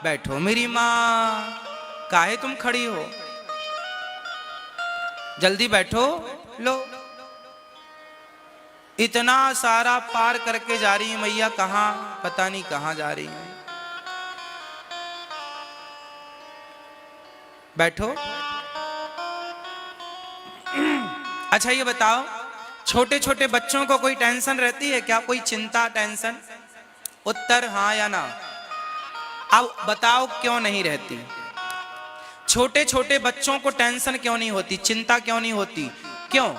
बैठो मेरी माँ, काहे तुम खड़ी हो, जल्दी बैठो। लो, इतना सारा पार करके जा रही है मैया, कहां पता नहीं कहां जा रही है। बैठो। अच्छा ये बताओ, छोटे छोटे बच्चों को कोई टेंशन रहती है क्या, कोई चिंता टेंशन? उत्तर हाँ या ना। अब बताओ क्यों नहीं रहती? छोटे छोटे बच्चों को टेंशन क्यों नहीं होती, चिंता क्यों नहीं होती, क्यों?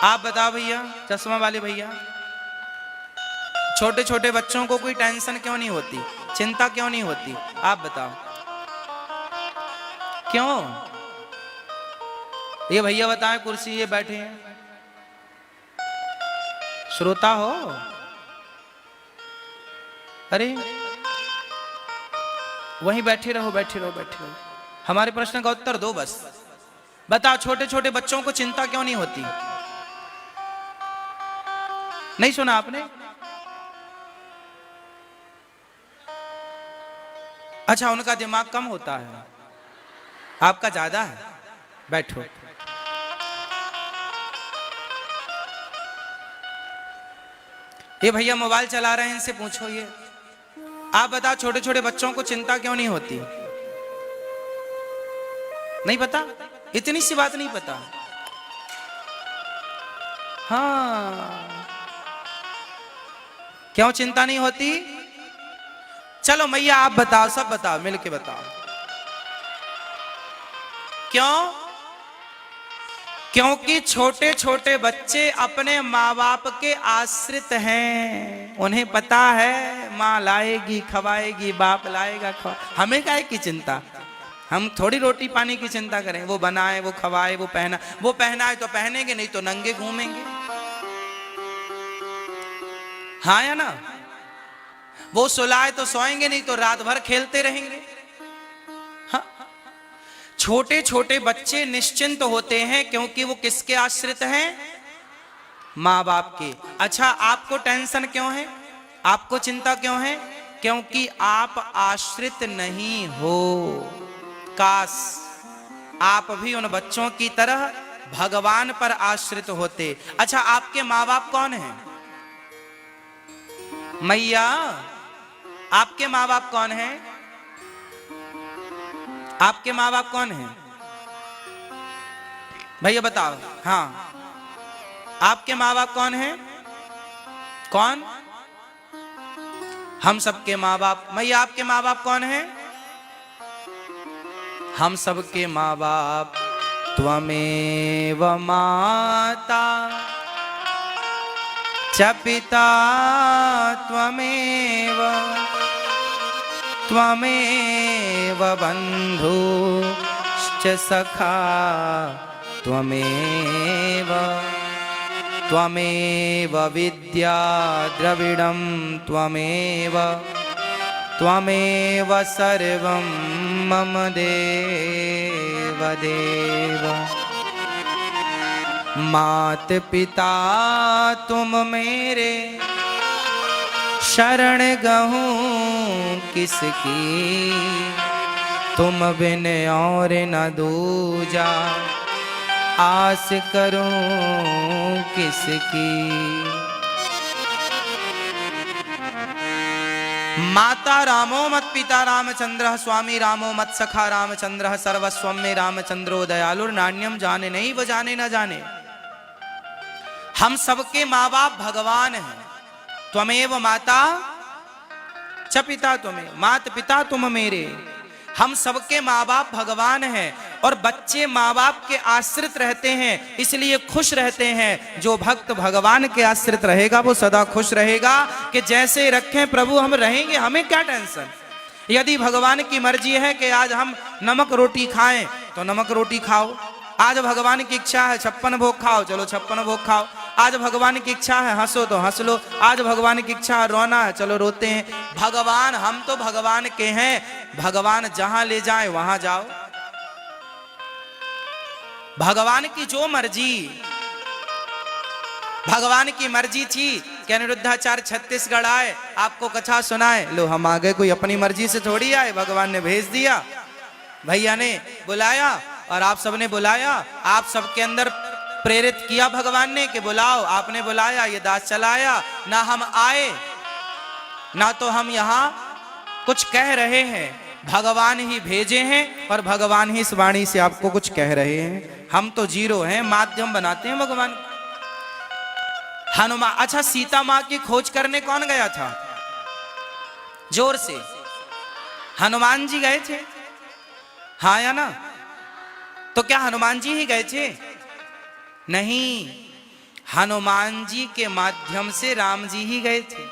आप बताओ भैया, चश्मा वाले भैया, छोटे छोटे बच्चों को कोई टेंशन क्यों नहीं होती, चिंता क्यों नहीं होती? आप बताओ क्यों? ये भैया बताएं, कुर्सी ये बैठे हैं, श्रोता हो? अरे वहीं बैठे रहो, बैठे रहो, बैठे रहो, हमारे प्रश्न का उत्तर दो बस। बताओ छोटे छोटे बच्चों को चिंता क्यों नहीं होती? नहीं सुना आपने? अच्छा, उनका दिमाग कम होता है, आपका ज्यादा है। बैठो। ये भैया मोबाइल चला रहे हैं, इनसे पूछो ये। आप बताओ छोटे छोटे बच्चों को चिंता क्यों नहीं होती? नहीं पता? इतनी सी बात नहीं पता? हाँ, क्यों चिंता नहीं होती? चलो मैया आप बताओ, सब बताओ, मिलके बताओ क्यों? क्योंकि छोटे छोटे बच्चे अपने माँ बाप के आश्रित हैं। उन्हें पता है माँ लाएगी खवाएगी, बाप लाएगा खवा, हमें काहे की चिंता? हम थोड़ी रोटी पानी की चिंता करें, वो बनाए, वो खवाए, वो पहना, वो पहनाए तो पहनेंगे, नहीं तो नंगे घूमेंगे। हाँ या ना? वो सुलाए तो सोएंगे, नहीं तो रात भर खेलते रहेंगे। हाँ? छोटे छोटे बच्चे निश्चिंत होते हैं क्योंकि वो किसके आश्रित हैं? माँ बाप के। अच्छा, आपको टेंशन क्यों है, आपको चिंता क्यों है? क्योंकि आप आश्रित नहीं हो। काश आप भी उन बच्चों की तरह भगवान पर आश्रित होते। अच्छा, आपके माँ बाप कौन हैं? मैया, आपके माँ बाप कौन हैं? आपके माँ बाप कौन हैं? भैया बताओ। हाँ, आपके माँ बाप कौन हैं? कौन? हम सबके माँ बाप। मैया, आपके माँ बाप कौन हैं? हम सबके माँ बाप। त्वमेव माता च पिता त्वमेव, त्वमेव बन्धुश्च सखा त्वमेव, त्वमेव विद्या द्रविणं त्वमेव, त्वमेव सर्वं मम देव देव। मात पिता तुम मेरे, शरण गहूं किसकी, तुम बिन और न दूजा, आस करूं किसकी। माता रामो मत पिता रामचंद्र, स्वामी रामो मत सखा रामचंद्र, सर्वस्वं में रामचंद्रो दयालुर्नान्यम जाने नहीं वो जाने न जाने। हम सबके माँ बाप भगवान हैं। त्वमेव माता च पिता त्वमेव, मात पिता तुम मेरे। हम सबके माँ बाप भगवान हैं और बच्चे माँ बाप के आश्रित रहते हैं, इसलिए खुश रहते हैं। जो भक्त भगवान के आश्रित रहेगा वो सदा खुश रहेगा कि जैसे रखें प्रभु हम रहेंगे, हमें क्या टेंशन। यदि भगवान की मर्जी है कि आज हम नमक रोटी खाएं तो नमक रोटी खाओ, आज भगवान की इच्छा है 56 भोग खाओ, चलो 56 भोग खाओ। आज भगवान की इच्छा है हंसो तो हंस लो, आज भगवान की इच्छा है रोना है, चलो रोते हैं। भगवान, हम तो भगवान के हैं, भगवान जहां ले जाए वहां जाओ। भगवान की जो मर्जी, भगवान की मर्जी थी कि अनिरुद्धाचार्य छत्तीसगढ़ आए, आपको कथा सुनाए। लो हम आ गए, कोई अपनी मर्जी से थोड़ी आए, भगवान ने भेज दिया, भैया ने बुलाया और आप सबने बुलाया, आप सबके अंदर प्रेरित किया भगवान ने कि बुलाओ, आपने बुलाया, ये दास चलाया। ना हम आए ना तो हम यहां कुछ कह रहे हैं, भगवान ही भेजे हैं और भगवान ही इस वाणी से आपको कुछ कह रहे हैं। हम तो जीरो हैं, माध्यम बनाते हैं भगवान। हनुमान, अच्छा सीता मां की खोज करने कौन गया था? जोर से हनुमान जी गए थे, हाँ या ना? तो क्या हनुमान जी ही गए थे? नहीं, हनुमान जी के माध्यम से राम जी ही गए थे।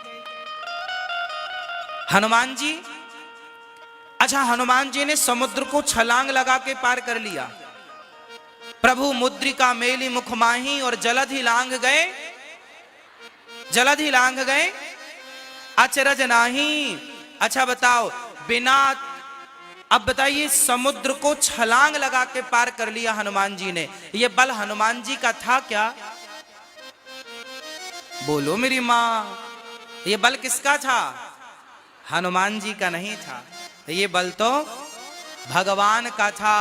हनुमान जी, अच्छा हनुमान जी ने समुद्र को छलांग लगा के पार कर लिया। प्रभु मुद्रिका मेली मुख माही और जलध ही लांग गए, जलध ही लांग गए अचरज नाही। अच्छा बताओ, बिना, अब बताइए, समुद्र को छलांग लगा के पार कर लिया हनुमान जी ने। ये बल हनुमान जी का था क्या? बोलो मेरी मां, ये बल किसका था? हनुमान जी का नहीं था, ये बल तो भगवान का था।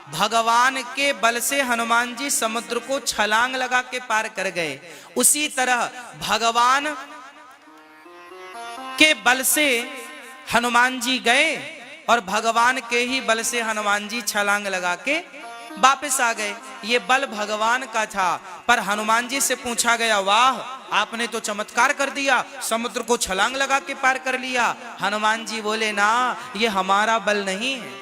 भगवान के बल से हनुमान जी समुद्र को छलांग लगा के पार कर गए। उसी तरह भगवान के बल से हनुमान जी गए और भगवान के ही बल से हनुमान जी छलांग लगा के वापस आ गए। ये बल भगवान का था। पर हनुमान जी से पूछा गया, वाह आपने तो चमत्कार कर दिया, समुद्र को छलांग लगा के पार कर लिया। हनुमान जी बोले, ना ये हमारा बल नहीं है।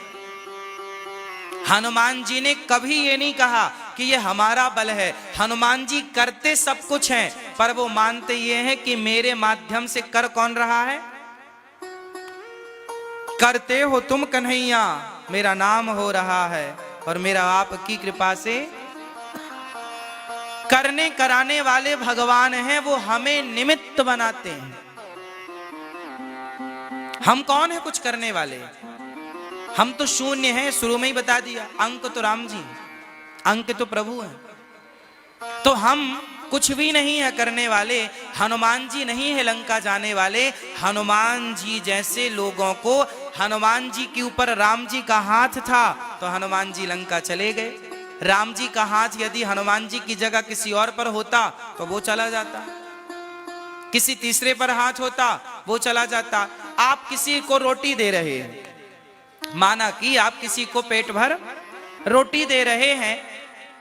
हनुमान जी ने कभी ये नहीं कहा कि ये हमारा बल है। हनुमान जी करते सब कुछ हैं, पर वो मानते ये हैं कि मेरे माध्यम से कर कौन रहा है? करते हो तुम कन्हैया, मेरा नाम हो रहा है और मेरा आपकी कृपा से। करने कराने वाले भगवान हैं, वो हमें निमित्त बनाते हैं। हम कौन है कुछ करने वाले? हम तो शून्य हैं, शुरू में ही बता दिया। अंक तो राम जी, अंक तो प्रभु हैं। तो हम कुछ भी नहीं है करने वाले। हनुमान जी नहीं है लंका जाने वाले। हनुमान जी जैसे लोगों को, हनुमान जी के ऊपर राम जी का हाथ था तो हनुमान जी लंका चले गए। राम जी का हाथ यदि हनुमान जी की जगह किसी और पर होता तो वो चला जाता, किसी तीसरे पर हाथ होता वो चला जाता। आप किसी को रोटी दे रहे हैं, माना कि आप किसी को पेट भर रोटी दे रहे हैं,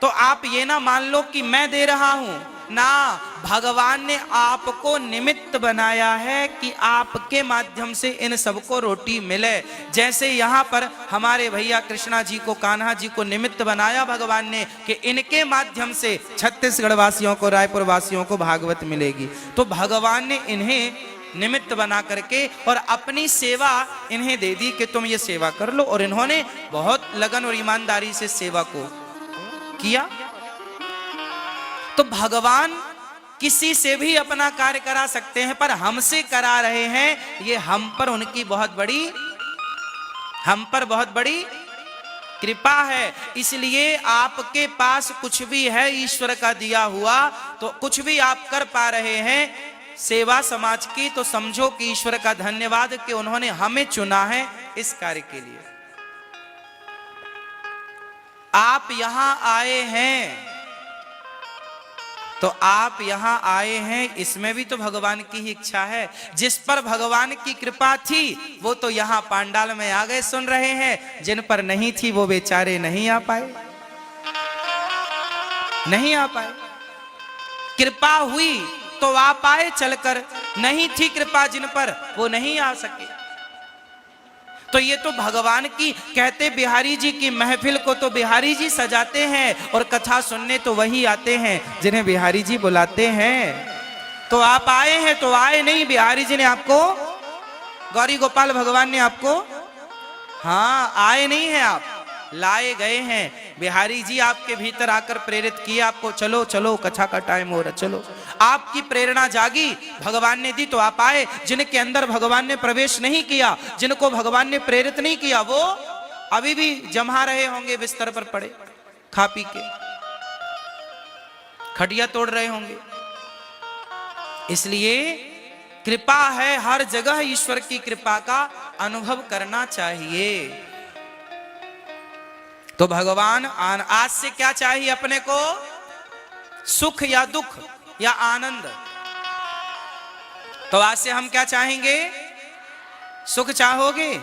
तो आप ये ना मान लो कि मैं दे रहा हूं ना, भगवान ने आपको निमित्त बनाया है कि आपके माध्यम से इन सबको रोटी मिले। जैसे यहाँ पर हमारे भैया कृष्णा जी को, कान्हा जी को निमित्त बनाया भगवान ने कि इनके माध्यम से छत्तीसगढ़ वासियों को, रायपुर वासियों को भागवत मिलेगी। तो भगवान ने इन्हें निमित्त बना करके और अपनी सेवा इन्हें दे दी कि तुम ये सेवा कर लो। और इन्होंने बहुत लगन और ईमानदारी से सेवा को किया। तो भगवान किसी से भी अपना कार्य करा सकते हैं, पर हमसे करा रहे हैं। ये हम पर उनकी बहुत बड़ी, हम पर बहुत बड़ी कृपा है। इसलिए आपके पास कुछ भी है ईश्वर का दिया हुआ, तो कुछ भी आप कर पा रहे हैं सेवा समाज की, तो समझो कि ईश्वर का धन्यवाद कि उन्होंने हमें चुना है इस कार्य के लिए। आप यहां आए हैं तो आप यहां आए हैं, इसमें भी तो भगवान की ही इच्छा है। जिस पर भगवान की कृपा थी वो तो यहां पांडाल में आ गए, सुन रहे हैं। जिन पर नहीं थी वो बेचारे नहीं आ पाए, नहीं आ पाए। कृपा हुई तो आ पाए चलकर, नहीं थी कृपा जिन पर वो नहीं आ सके। तो ये तो भगवान की, कहते बिहारी जी की महफिल को तो बिहारी जी सजाते हैं और कथा सुनने तो वही आते हैं जिन्हें बिहारी जी बुलाते हैं। तो आप आए हैं तो आए नहीं, बिहारी जी ने आपको, गौरी गोपाल भगवान ने आपको, हाँ आए नहीं हैं आप, लाए गए हैं। बिहारी जी आपके भीतर आकर प्रेरित किए आपको, चलो चलो कथा का टाइम हो रहा, चलो। आपकी प्रेरणा जागी, भगवान ने दी तो आप आए। जिनके अंदर भगवान ने प्रवेश नहीं किया, जिनको भगवान ने प्रेरित नहीं किया, वो अभी भी जमा रहे होंगे बिस्तर पर पड़े, खा पी के खटिया तोड़ रहे होंगे। इसलिए कृपा है, हर जगह ईश्वर की कृपा का अनुभव करना चाहिए। तो भगवान आज से क्या चाहिए अपने को? सुख या दुख या आनंद? तो आज से हम क्या चाहेंगे? सुख चाहोगे,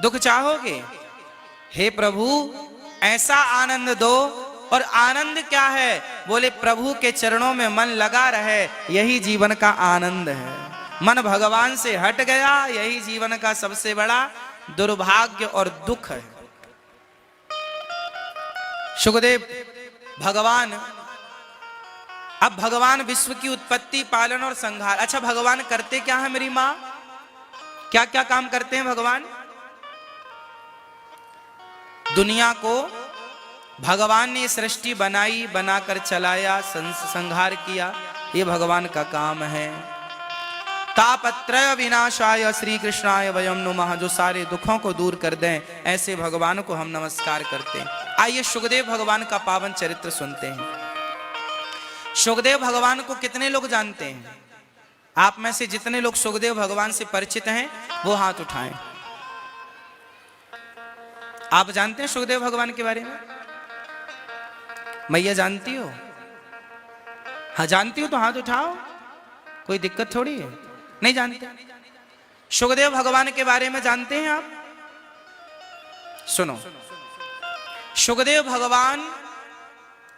दुख चाहोगे? हे प्रभु ऐसा आनंद दो। और आनंद क्या है? बोले प्रभु के चरणों में मन लगा रहे, यही जीवन का आनंद है। मन भगवान से हट गया, यही जीवन का सबसे बड़ा दुर्भाग्य और दुख है। सुखदेव भगवान, अब भगवान विश्व की उत्पत्ति, पालन और संहार। अच्छा भगवान करते क्या है मेरी माँ? क्या क्या काम करते हैं भगवान? दुनिया को भगवान ने सृष्टि बनाई, बनाकर चलाया, संहार किया, ये भगवान का काम है। तापत्रय विनाशाय श्री कृष्णाय वयम नुमः, जो सारे दुखों को दूर कर दें, ऐसे भगवान को हम नमस्कार करते हैं। आइए सुखदेव भगवान का पावन चरित्र सुनते हैं। सुखदेव भगवान को कितने लोग जानते हैं? आप में से जितने लोग सुखदेव भगवान से परिचित हैं वो हाथ उठाएं। आप जानते हैं सुखदेव भगवान के बारे में? मैया जानती हो? हाँ जानती हो तो हाथ उठाओ, कोई दिक्कत थोड़ी है। नहीं जानते? सुखदेव भगवान के बारे में जानते हैं आप? सुनो, सुखदेव भगवान,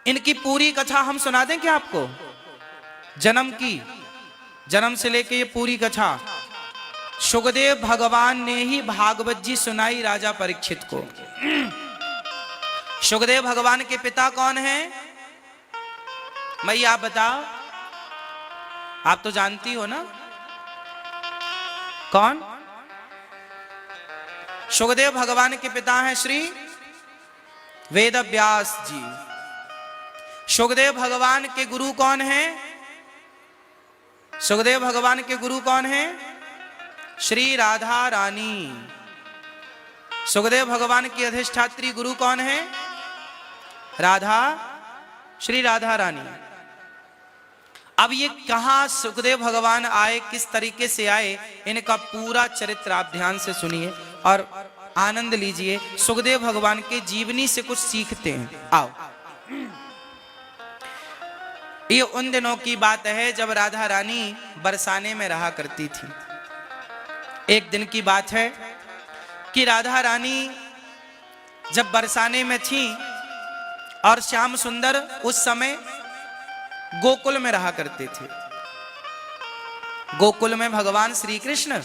इनकी पूरी कथा हम सुना दें क्या आपको? जन्म की, जन्म से लेके ये पूरी कथा सुखदेव भगवान ने ही भागवत जी सुनाई राजा परीक्षित को। सुखदेव भगवान के पिता कौन हैं? मैया आप बताओ, आप तो जानती हो ना कौन? सुखदेव भगवान के पिता हैं श्री वेद व्यास जी। सुखदेव भगवान के गुरु कौन हैं? सुखदेव भगवान के गुरु कौन हैं? श्री राधा रानी। सुखदेव भगवान की अधिष्ठात्री गुरु कौन है? राधा, श्री राधा रानी। अब ये कहां सुखदेव भगवान आए, किस तरीके से आए, इनका पूरा चरित्र आप ध्यान से सुनिए और आनंद लीजिए। सुखदेव भगवान के जीवनी से कुछ सीखते हैं। आओ, ये उन दिनों की बात है जब राधा रानी बरसाने में रहा करती थी। एक दिन की बात है कि राधा रानी जब बरसाने में थी और श्याम सुंदर उस समय गोकुल में रहा करते थे। गोकुल में भगवान श्री कृष्ण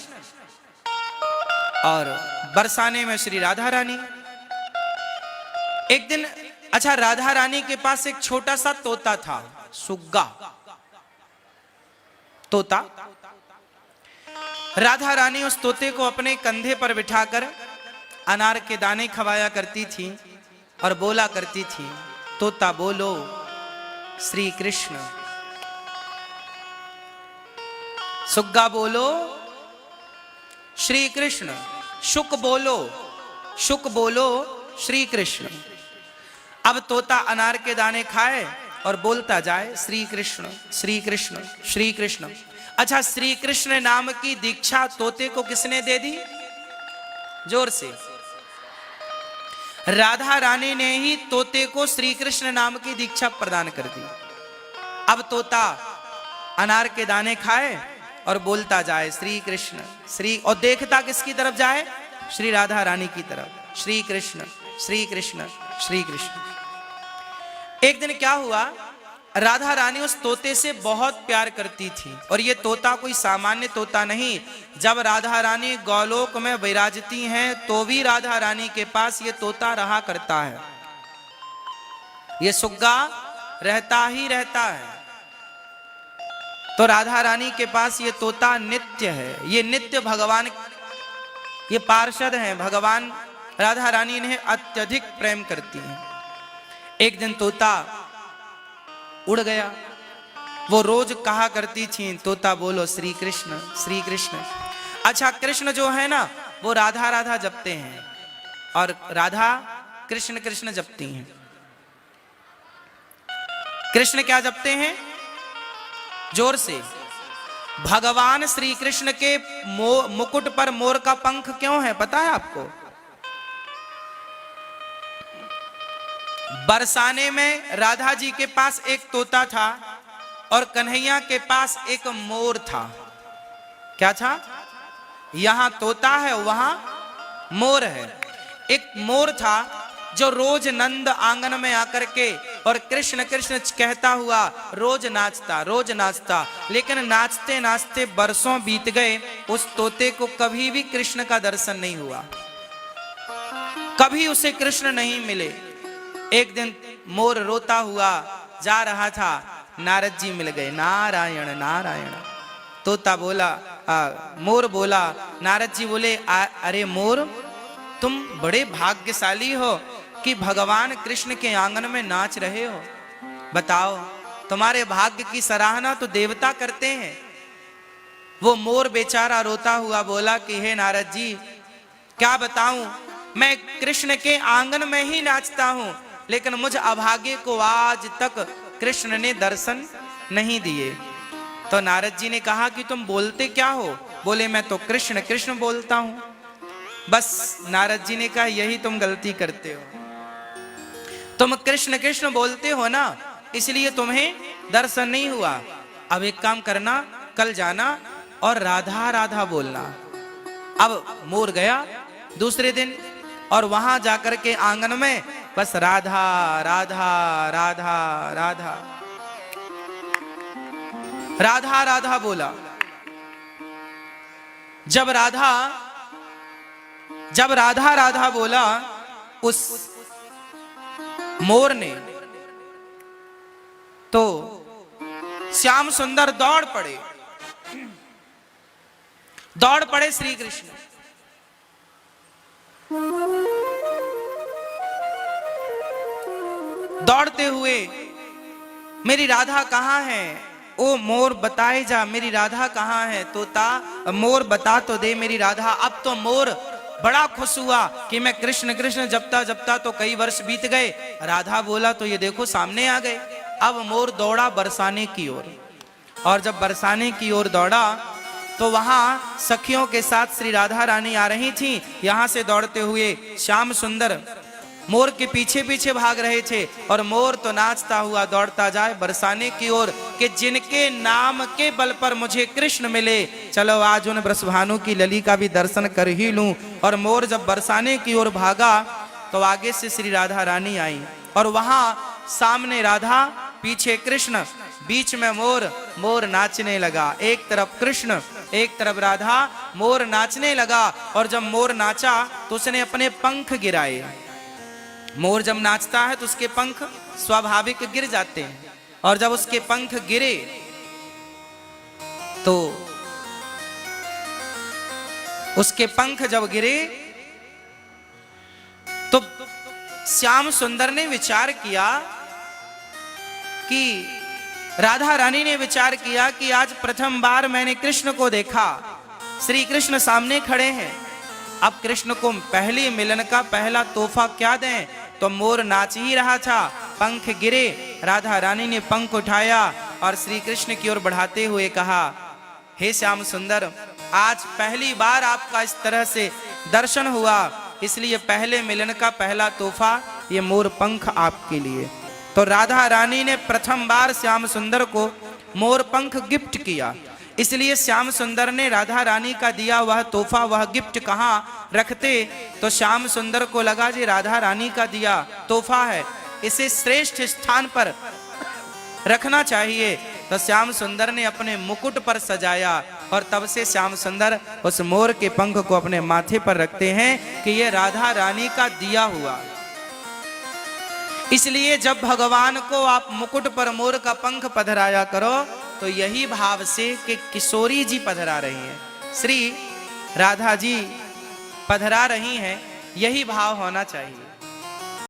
और बरसाने में श्री राधा रानी। एक दिन, अच्छा राधा रानी के पास एक छोटा सा तोता था, सुग्गा तोता। राधा रानी उस तोते को अपने कंधे पर बिठाकर अनार के दाने खवाया करती थी और बोला करती थी, तोता बोलो श्री कृष्ण, सुग्गा बोलो श्री कृष्ण, शुक बोलो श्री कृष्ण। अब तोता अनार के दाने खाए और बोलता जाए श्री कृष्ण श्री कृष्ण श्री कृष्ण। अच्छा, श्री कृष्ण नाम की दीक्षा तोते को किसने दे दी? जोर से। राधा रानी ने ही तोते को श्री कृष्ण नाम की दीक्षा प्रदान कर दी। अब तोता अनार के दाने खाए और बोलता जाए श्री कृष्ण श्री, और देखता किसकी तरफ जाए? श्री राधा रानी की तरफ। श्री कृष्ण श्री कृष्ण श्री कृष्ण। एक दिन क्या हुआ, राधा रानी उस तोते से बहुत प्यार करती थी और ये तोता कोई सामान्य तोता नहीं। जब राधा रानी गौलोक में विराजती हैं तो भी राधा रानी के पास ये तोता रहा करता है। ये सुग्गा रहता ही रहता है। तो राधा रानी के पास ये तोता नित्य है। ये नित्य भगवान, ये पार्षद हैं भगवान। राधा रानी इन्हें अत्यधिक प्रेम करती हैं। एक दिन तोता उड़ गया। वो रोज कहा करती थी, तोता बोलो श्री कृष्ण श्री कृष्ण। अच्छा, कृष्ण जो है ना वो राधा राधा जपते हैं और राधा कृष्ण कृष्ण जपती हैं। कृष्ण क्या जपते हैं? जोर से। भगवान श्री कृष्ण के मुकुट पर मोर का पंख क्यों है पता है आपको? बरसाने में राधा जी के पास एक तोता था और कन्हैया के पास एक मोर था। क्या था? यहां तोता है, वहां मोर है। एक मोर था जो रोज नंद आंगन में आकर के और कृष्ण कृष्ण कहता हुआ रोज नाचता, लेकिन नाचते नाचते बरसों बीत गए, उस तोते को कभी भी कृष्ण का दर्शन नहीं हुआ, कभी उसे कृष्ण नहीं मिले। एक दिन मोर रोता हुआ जा रहा था, नारद जी मिल गए। नारायण नारायण। तोता बोला, मोर बोला, नारद जी बोले, अरे मोर, तुम बड़े भाग्यशाली हो कि भगवान कृष्ण के आंगन में नाच रहे हो। बताओ, तुम्हारे भाग्य की सराहना तो देवता करते हैं। वो मोर बेचारा रोता हुआ बोला कि हे नारद जी, क्या बताऊं, मैं कृष्ण के आंगन में ही नाचता हूं, लेकिन मुझ अभागे को आज तक कृष्ण ने दर्शन नहीं दिए। तो नारद जी ने कहा कि तुम बोलते क्या हो? बोले, मैं तो कृष्ण कृष्ण बोलता हूं। बस नारद जी ने कहा, यही तुम गलती करते हो। तुम कृष्ण कृष्ण बोलते हो ना, इसलिए तुम्हें दर्शन नहीं हुआ। अब एक काम करना, कल जाना और राधा राधा बोलना। अब मोर गया दूसरे दिन और वहां जाकर के आंगन में बस राधा राधा राधा राधा राधा राधा बोला। जब राधा राधा बोला, उस मोर ने, तो श्याम सुंदर दौड़ पड़े श्री कृष्ण। दौड़ते हुए, मेरी राधा कहां है? ओ मोर बताए जा, मेरी राधा कहां है? तोता, मोर बता तो दे मेरी राधा। अब तो मोर बड़ा खुश हुआ कि मैं कृष्ण कृष्ण जपता जपता तो कई वर्ष बीत गए, राधा बोला तो ये देखो सामने आ गए। अब मोर दौड़ा बरसाने की ओर, और जब बरसाने की ओर दौड़ा तो वहां सखियों के साथ श्री राधा रानी आ रही थी। यहां से दौड़ते हुए श्याम सुंदर मोर के पीछे पीछे भाग रहे थे, और मोर तो नाचता हुआ दौड़ता जाए बरसाने की ओर कि जिनके नाम के बल पर मुझे कृष्ण मिले, चलो आज उन वृषभानु की लली का भी दर्शन कर ही लूं। और मोर जब बरसाने की ओर भागा तो आगे से श्री राधा रानी आई, और वहां सामने राधा, पीछे कृष्ण, बीच में मोर। मोर नाचने लगा, एक तरफ कृष्ण एक तरफ राधा। मोर नाचने लगा, और जब मोर नाचा तो उसने अपने पंख गिराए। मोर जब नाचता है तो उसके पंख स्वाभाविक गिर जाते हैं, और जब उसके पंख गिरे तो उसके पंख जब गिरे तो श्याम सुंदर ने विचार किया कि राधा रानी ने विचार किया कि आज प्रथम बार मैंने कृष्ण को देखा। श्री कृष्ण सामने खड़े हैं, अब कृष्ण को पहले मिलन का पहला तोहफा क्या दें? तो मोर नाच ही रहा था, पंख गिरे, राधा रानी ने पंख उठाया और श्री कृष्ण की ओर बढ़ाते हुए कहा, हे श्याम सुंदर, आज पहली बार आपका इस तरह से दर्शन हुआ, इसलिए पहले मिलन का पहला तोहफा ये मोर पंख आपके लिए। तो राधा रानी ने प्रथम बार श्याम सुंदर को मोर पंख गिफ्ट किया, इसलिए श्याम सुंदर ने राधा रानी का दिया वह तोहफा, वह गिफ्ट कहाँ रखते? तो श्याम सुंदर को लगा जी राधा रानी का दिया तोहफा है, इसे श्रेष्ठ स्थान पर रखना चाहिए। तो श्याम सुंदर ने अपने मुकुट पर सजाया, और तब से श्याम सुंदर उस मोर के पंख को अपने माथे पर रखते हैं कि यह राधा रानी का दिया हुआ। इसलिए जब भगवान को आप मुकुट पर मोर का पंख पधराया करो तो यही भाव से कि किशोरी जी पधरा रही हैं, श्री राधा जी पधरा रही हैं, यही भाव होना चाहिए।